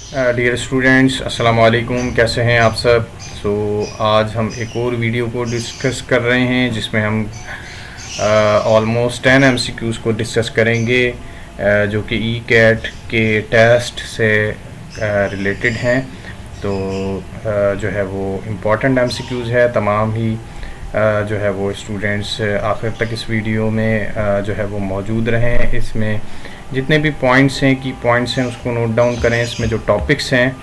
Dear students, अस्सलाम वालेकुम। कैसे हैं आप सब? आज हम एक और वीडियो को डिस्कस कर रहे हैं जिसमें हम ऑलमोस्ट 10 एमसीक्यूज़ को डिस्कस करेंगे जो कि ई कैट के टेस्ट से रिलेटेड हैं। तो जो है वो इम्पॉर्टेंट एमसीक्यूज़ है। तमाम ही जो है वो स्टूडेंट्स आखिर तक इस वीडियो में जो है वो मौजूद रहें। इसमें जितने भी पॉइंट्स हैं, की पॉइंट्स हैं, उसको नोट डाउन करें। इसमें जो टॉपिक्स हैं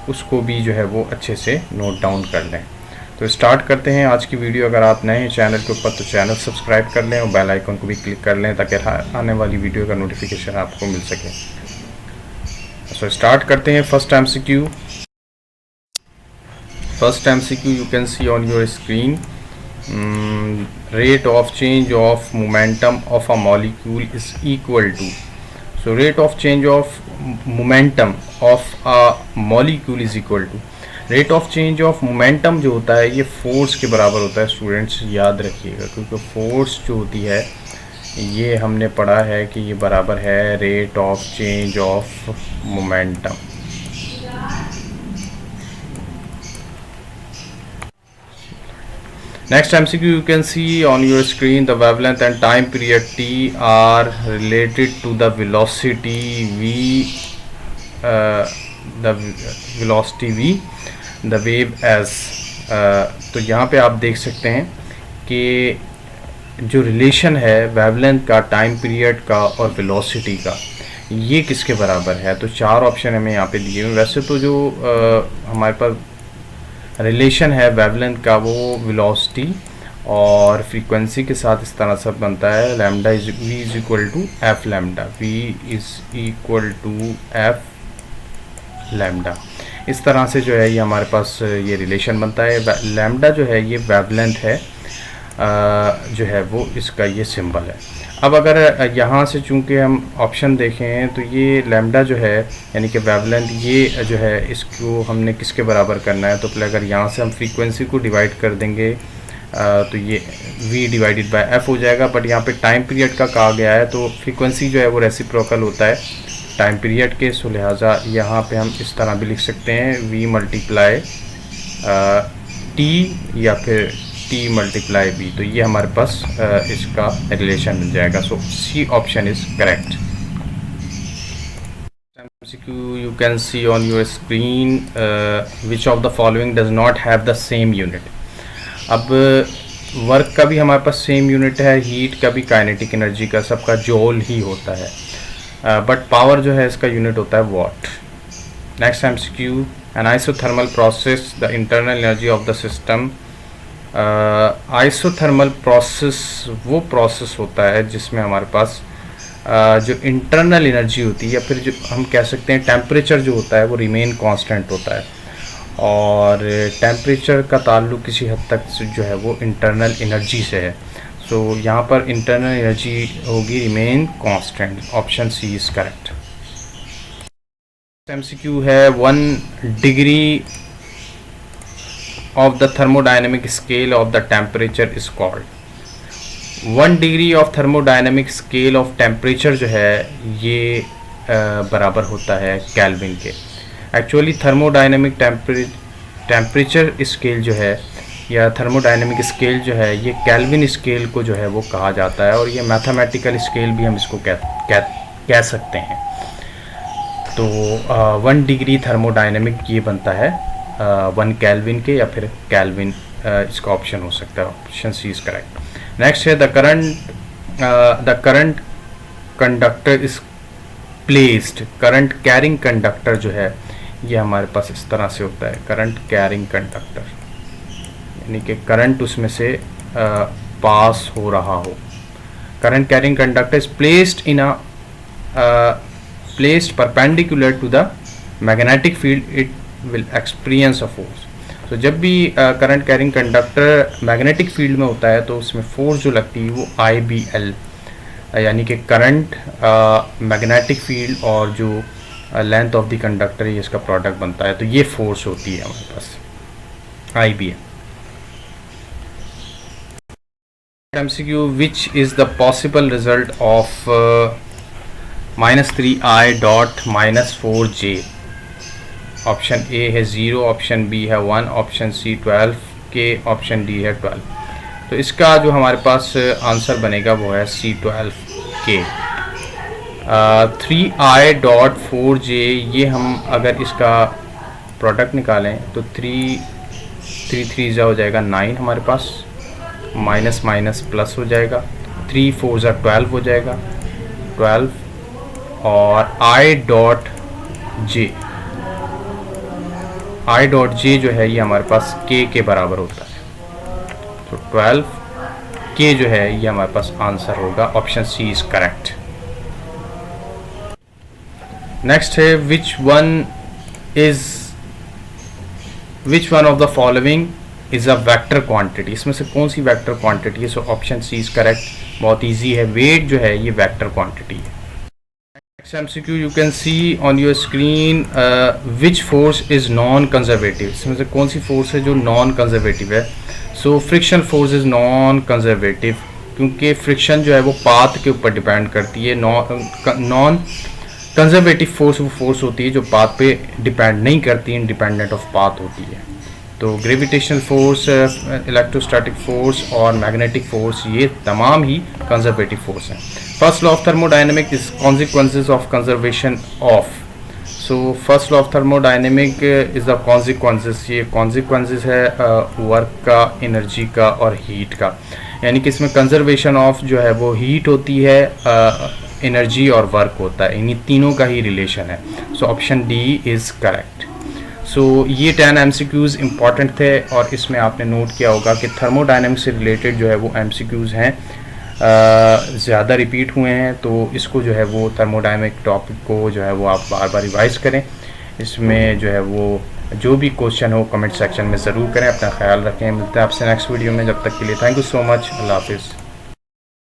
उसको भी जो है वो अच्छे से नोट डाउन कर लें। तो स्टार्ट करते हैं आज की वीडियो। अगर आप नए हैं चैनल के ऊपर तो चैनल सब्सक्राइब कर लें और बेल आइकन को भी क्लिक कर लें ताकि आने वाली वीडियो का नोटिफिकेशन आपको मिल सके। स्टार्ट करते हैं। First MCQ you can see on your screen. Rate of change of momentum of a molecule is equal to. So rate of change of momentum of a molecule is equal to. Rate of change of momentum जो होता है ये force के बराबर होता है। Students याद रखिएगा, क्योंकि फोर्स जो होती है ये हमने पढ़ा है कि ये बराबर है rate of change of momentum. Next MCQ, you can see on your screen the wavelength and time period T are related to the velocity V, the velocity V, the wave as। तो यहाँ पे आप देख सकते हैं कि जो relation है वेवलेंथ का, टाइम पीरियड का और वेलोसिटी का, ये किसके बराबर है। तो चार ऑप्शन हमें यहाँ पे दिए हुए। वैसे तो जो हमारे पास रिलेशन है वेवलेंथ का वो वेलोसिटी और फ्रीक्वेंसी के साथ इस तरह से बनता है। Lambda is v is equal to f lambda, v is equal to f lambda. इस तरह से जो है ये हमारे पास ये रिलेशन बनता है। लैम्डा जो है ये वेवलेंथ है, जो है वो इसका ये सिंबल है। अब अगर यहाँ से चूँकि हम ऑप्शन देखें तो ये लैम्डा जो है यानी कि वेवलेंथ, ये जो है इसको हमने किसके बराबर करना है। तो पहले अगर यहाँ से हम फ्रीक्वेंसी को डिवाइड कर देंगे तो ये v डिवाइडेड बाय f हो जाएगा। बट यहाँ पे टाइम पीरियड का कहा गया है तो फ्रीक्वेंसी जो है वो रेसिप्रोकल होता है टाइम पीरियड के। सो लिहाजा यहाँ पे हम इस तरह भी लिख सकते हैं v मल्टीप्लाई t या फिर t मल्टीप्लाई b। तो ये हमारे पास इसका रिलेशन मिल जाएगा। So C option is correct. You can see on your screen which of the following does not have the same unit। अब वर्क का भी हमारे पास सेम यूनिट है, हीट का भी, काइनेटिक एनर्जी का, सबका जॉल ही होता है। बट पावर जो है इसका यूनिट होता है what. Next MCQ, N isothermal process the internal energy of the system. Isothermal process वो प्रोसेस होता है जिसमें हमारे पास जो इंटरनल एनर्जी होती है या फिर जो हम कह सकते हैं टेम्परेचर जो होता है वो रिमेन कांस्टेंट होता है। और टेम्परेचर का ताल्लुक किसी हद तक जो है वो इंटरनल एनर्जी से है। सो यहाँ पर इंटरनल एनर्जी होगी remain constant. Option C is correct. MCQ है 1 डिग्री of the thermodynamic scale of the temperature is called। 1 degree of thermodynamic scale of temperature जो है ये बराबर होता है केल्विन के। एक्चुअली थर्मोडायनेमिक टेम्परेचर स्केल जो है या थर्मोडायनेमिक स्केल जो है ये केल्विन स्केल को जो है वो कहा जाता है, और ये मैथमेटिकल स्केल भी हम इसको कह सकते हैं। तो 1 डिग्री थर्मोडायनेमिक ये बनता है 1 केल्विन के या फिर केल्विन, इसका ऑप्शन हो सकता है। Option C is correct. Next है the current conductor is placed. Current carrying conductor जो है ये हमारे पास इस तरह से होता है, करंट कैरिंग कंडक्टर, यानी कि करंट उसमें से पास हो रहा हो। Current carrying conductor is placed in placed perpendicular to the magnetic field, it will experience a force. तो जब भी current carrying conductor magnetic field में होता है तो उसमें फोर्स जो लगती है वो IBL, यानी कि करंट, मैग्नेटिक फील्ड और जो लेंथ ऑफ द कंडक्टर है इसका प्रोडक्ट बनता है। तो ये फोर्स होती है हमारे पास IBL। MCQ, which is the possible result of -3i dot -4j option A है 0, ऑप्शन बी है 1, ऑप्शन सी 12 के, ऑप्शन डी है 12। तो इसका जो हमारे पास आंसर बनेगा वो है सी 12 के। 3i.4j, ये हम अगर इसका प्रोडक्ट निकालें तो 3 3 हो जाएगा 9 हमारे पास, माइनस माइनस प्लस हो जाएगा, 3 4 12 हो जाएगा 12, और i.j जो है ये हमारे पास k के बराबर होता है। तो 12 k जो है ये हमारे पास आंसर होगा, option C is correct. Next है which one of the following is a vector quantity, इसमें से कौन सी वेक्टर क्वांटिटी है? So option C is correct, बहुत इजी है, वेट जो है ये वेक्टर क्वांटिटी है। Next MCQ, you can see on your screen which force is non conservative, इसमें से कौन सी फोर्स है जो नॉन कंजर्वेटिव है? So friction force is non conservative, क्योंकि फ्रिक्शन जो है वो पाथ के ऊपर डिपेंड करती है। नॉन कंजर्वेटिव फोर्स वो फोर्स होती है जो पाथ पे डिपेंड नहीं करती, इंडिपेंडेंट ऑफ पाथ होती है। तो ग्रेविटेशनल फोर्स, इलेक्ट्रोस्टैटिक फोर्स और मैग्नेटिक फोर्स ये तमाम ही कंजर्वेटिव फोर्स हैं। First law of thermodynamic is consequences of conservation of. So first law of thermodynamic is the consequences, ये कॉन्सिक्वेंसेस है वर्क का, एनर्जी का और हीट का, यानी कि इसमें कंजर्वेशन ऑफ जो है वो हीट होती है, एनर्जी और वर्क होता है, इन्हीं तीनों का ही रिलेशन है। So option D is correct. So ये 10 MCQs इंपॉर्टेंट थे, और इसमें आपने नोट किया होगा कि थर्मोडायनेमिक्स से रिलेटेड जो है वो MCQs हैं, ज़्यादा रिपीट हुए हैं, तो इसको जो है वो थर्मोडायनेमिक टॉपिक को जो है वो आप बार बार रिवाइज़ करें। इसमें जो है वो जो भी क्वेश्चन हो कमेंट सेक्शन में ज़रूर करें। अपना ख्याल रखें, मिलते हैं आपसे नेक्स्ट वीडियो में, जब तक के लिए थैंक यू सो मच, अल्लाह हाफिज़।